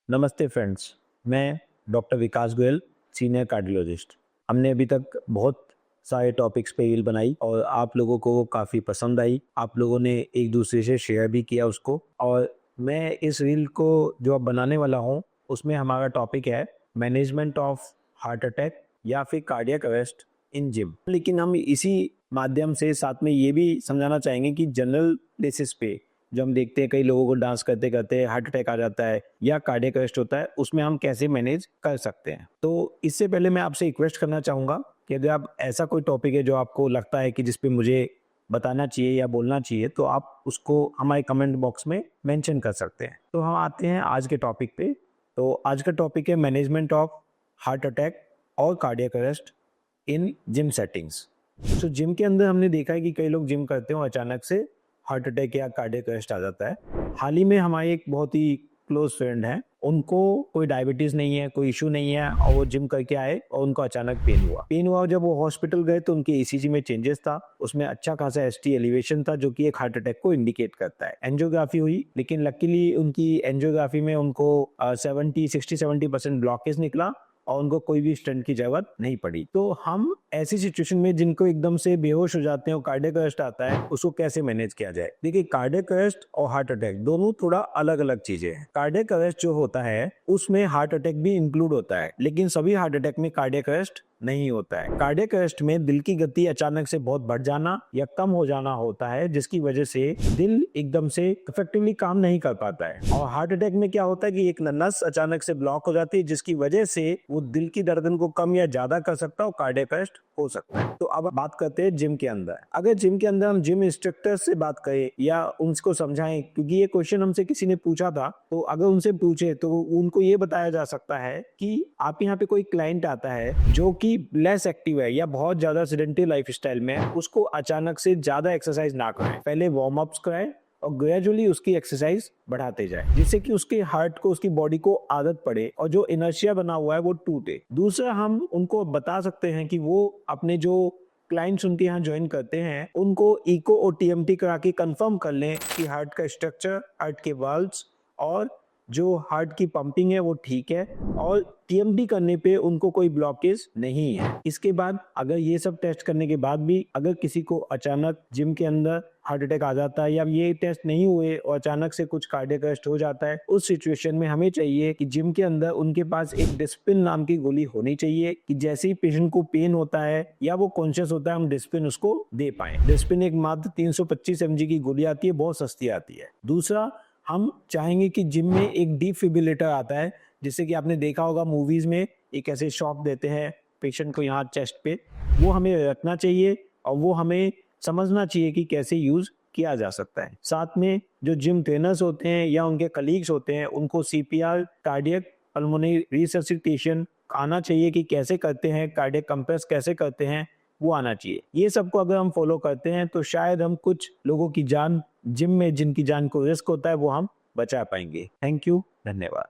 नमस्ते फ्रेंड्स, मैं डॉक्टर विकास Goyal, senior cardiologist. हमने अभी तक बहुत सारे टॉपिक्स पे रील बनाई और आप लोगों को वो काफ़ी पसंद आई। आप लोगों ने एक दूसरे से शेयर भी किया उसको, और मैं इस रील को जो अब बनाने वाला हूँ उसमें हमारा टॉपिक है मैनेजमेंट ऑफ हार्ट अटैक या फिर कार्डियक अरेस्ट इन जिम। लेकिन हम इसी माध्यम से साथ में ये भी समझाना चाहेंगे कि जनरल बेसिस पे जो हम देखते हैं कई लोगों को डांस करते करते हार्ट अटैक आ जाता है या कार्डियक अरेस्ट होता है, उसमें हम कैसे मैनेज कर सकते हैं। तो इससे पहले मैं आपसे रिक्वेस्ट करना चाहूँगा कि अगर आप ऐसा कोई टॉपिक है जो आपको लगता है कि जिस पे मुझे बताना चाहिए या बोलना चाहिए, तो आप उसको हमारे कमेंट बॉक्स में मेंशन कर सकते हैं। तो हम आते हैं आज के टॉपिक पे। तो आज का टॉपिक है मैनेजमेंट ऑफ हार्ट अटैक और कार्डियक अरेस्ट इन जिम सेटिंग्स। तो जिम के अंदर हमने देखा है कि कई लोग जिम करते हो अचानक से हार्ट अटैक या कार्डियक अरेस्ट आ जाता है। हाल ही में हमारे एक बहुत ही क्लोज फ्रेंड है, उनको कोई डायबिटीज नहीं है, कोई इशू नहीं है, और वो जिम करके आए और उनको अचानक पेन हुआ। जब वो हॉस्पिटल गए तो उनके ईसीजी में चेंजेस था, उसमें अच्छा खासा एसटी एलिवेशन था जो कि एक हार्ट अटैक को इंडिकेट करता है। एंजियोग्राफी हुई, लेकिन लकीली उनकी एंजियोग्राफी में उनको 70 ब्लॉकेज निकला और उनको कोई भी स्टंट की जरूरत नहीं पड़ी। तो हम ऐसी सिचुएशन में जिनको एकदम से बेहोश हो जाते हैं और कार्डियक अरेस्ट आता है, उसको कैसे मैनेज किया जाए। देखिए, कार्डियक अरेस्ट और हार्ट अटैक दोनों थोड़ा अलग अलग चीजें हैं। कार्डियक अरेस्ट जो होता है उसमें हार्ट अटैक भी इंक्लूड होता है, लेकिन सभी हार्ट अटैक में कार्डियक अरेस्ट नहीं होता है। कार्डियक अरेस्ट में दिल की गति अचानक से बहुत बढ़ जाना या कम हो जाना होता है, जिसकी वजह से दिल एकदम से इफेक्टिवली काम नहीं कर पाता है। और हार्ट अटैक में क्या होता है कि एक नस अचानक से ब्लॉक हो जाती है, जिसकी वजह से वो दिल की धड़कन को कम या ज्यादा कर सकता है और कार्डियक अरेस्ट हो सकता है। तो अब बात करते हैं जिम के अंदर। अगर जिम के अंदर हम जिम इंस्ट्रक्टर से बात करें या उनको समझाएं, क्योंकि ये क्वेश्चन हमसे किसी ने पूछा था, तो अगर उनसे पूछे तो उनको ये बताया जा सकता है कि आप यहाँ पे कोई क्लाइंट आता है जो कि लेस एक्टिव है या बहुत ज्यादा सेडेंटरी लाइफस्टाइल में है, उसको अचानक से ज्यादा एक्सरसाइज ना करें, पहले वार्म अप्स कराएं और ग्रेजुअली उसकी एक्सरसाइज बढ़ाते जाए, जिससे कि उसके हार्ट को, उसकी बॉडी को आदत पड़े और जो इनर्शिया बना हुआ है वो टूटे। दूसरा, हम उनको बता सकते हैं कि वो अपने जो क्लाइंट्स उनके यहाँ ज्वाइन करते हैं उनको इको और टीएमटी करा के कंफर्म कर लें कि हार्ट का स्ट्रक्चर, हार्ट के वाल्व्स और जो हार्ट की पंपिंग है वो ठीक है, और टीएमटी करने पे उनको कोई ब्लॉकेज नहीं है। इसके बाद अगर ये सब टेस्ट करने के बाद भी अगर किसी को अचानक जिम के अंदर हार्ट अटैक आ जाता है या ये टेस्ट नहीं हुए और अचानक से कुछ कार्डियक अरेस्ट हो जाता है, उस सिचुएशन में हमें चाहिए कि जिम के अंदर उनके पास एक डिस्पिन नाम की गोली होनी चाहिए कि जैसे ही पेशेंट को पेन होता है या वो कॉन्शियस होता है, हम डिस्पिन उसको दे पाए। डिस्पिन एक मात्र 325 mg की गोली आती है, बहुत सस्ती आती है। दूसरा, हम चाहेंगे कि जिम में एक डिफिब्रिलेटर आता है, जिससे कि आपने देखा होगा मूवीज में एक ऐसे शॉक देते हैं पेशेंट को यहाँ चेस्ट पे, वो हमें रखना चाहिए और वो हमें समझना चाहिए कि कैसे यूज किया जा सकता है। साथ में जो जिम ट्रेनर्स होते हैं या उनके कलीग्स होते हैं, उनको सीपीआर, कार्डियक पल्मोनरी रिससिटेशन आना चाहिए कि कैसे करते हैं, कार्डियक कंप्रेस कैसे करते हैं, वो आना चाहिए। ये सबको अगर हम फॉलो करते हैं तो शायद हम कुछ लोगों की जान, जिम में जिनकी जान को रिस्क होता है, वो हम बचा पाएंगे। थैंक यू, धन्यवाद।